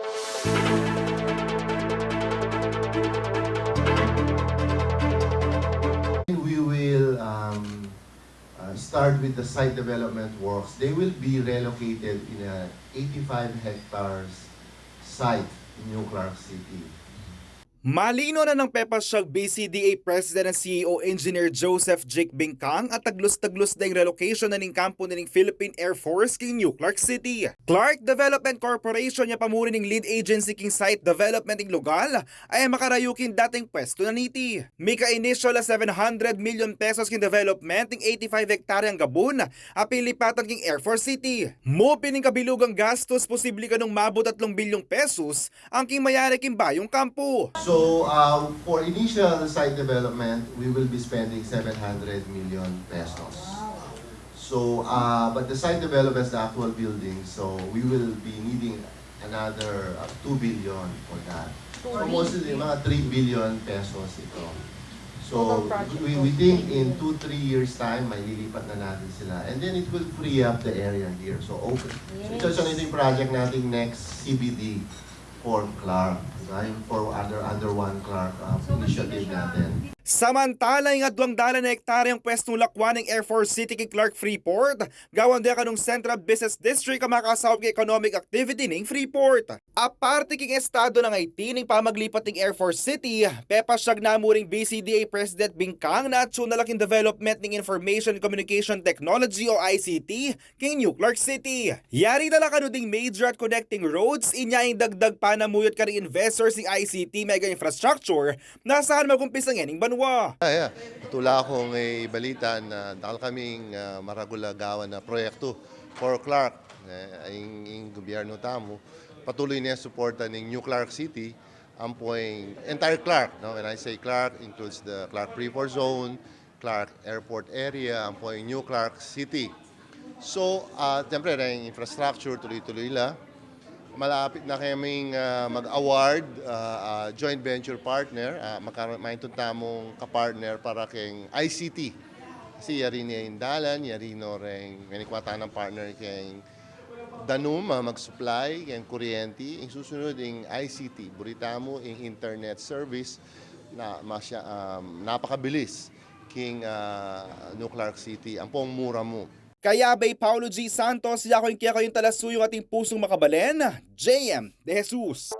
We will start with the site development works. They will be relocated in a 85 hectares site in New Clark City. Malino na ng Pepasyag BCDA President and CEO Engineer Joseph Jake Bingkang at taglos-taglos na yung relocation na ng kampo na ng Philippine Air Force king New Clark City. Clark Development Corporation niya pamuri ng lead agency king site development ng lugar ay makarayukin dating pwesto na niti. May ka-initial na 700 million pesos king development ng 85 hektaryang gabon apilipatan king Air Force City. Mo pining kabilugang gastos posible ka nung mabot 3 bilyong pesos ang king mayari king bayong kampo. So, for initial site development, we will be spending 700 million pesos. So, but the site development is the actual building, so we will be needing another 2 billion for that. So, mostly mga 3 billion pesos ito. So, we think in 2-3 years time, may lilipat na natin sila. And then it will free up the area here. So, open. So, ito yung project natin next CBD for Clark. For under one Clark initiative natin. Samantala, yung 200 na hektaryang pwestong lakwan ng Air Force City kay Clark Freeport, gawan din ka ng Central Business District ang makasawag ng economic activity ng Freeport. Aparte king estado ng IT ng pamaglipat ng Air Force City, Pepasyag namuring BCDA President Bingkang na atso na laking development ng Information and Communication Technology o ICT king New Clark City. Yari na lang ding major at connecting roads, inyaing dagdag pa na muyot ka ng investors ng ICT mega infrastructure na saan magumpis ang yaning banwa. Tula akong balita na dahil kaming maragulagawan na proyekto for Clark. Ang gobyerno tamo patuloy niya suporta ng New Clark City ang entire Clark. No? When I say Clark, includes the Clark Freeport Zone, Clark Airport area, ang New Clark City. So, siyempre, ang infrastructure tuloy-tuloy la. Malapit na kaming mag-award joint venture partner, maintun tamong kapartner para keng ICT. Kasi yari niya yung dalan, yari no rin, manikwata ng partner keng Danum, mag-supply, keng kuryente. Yung susunod yung ICT, burita mo yung internet service na napakabilis king New Clark City. Ang pong mura mo. Kaya bay Paulo G. Santos, yakoy kaya kayong talasuyong ating pusong makabalen, JM De Jesus.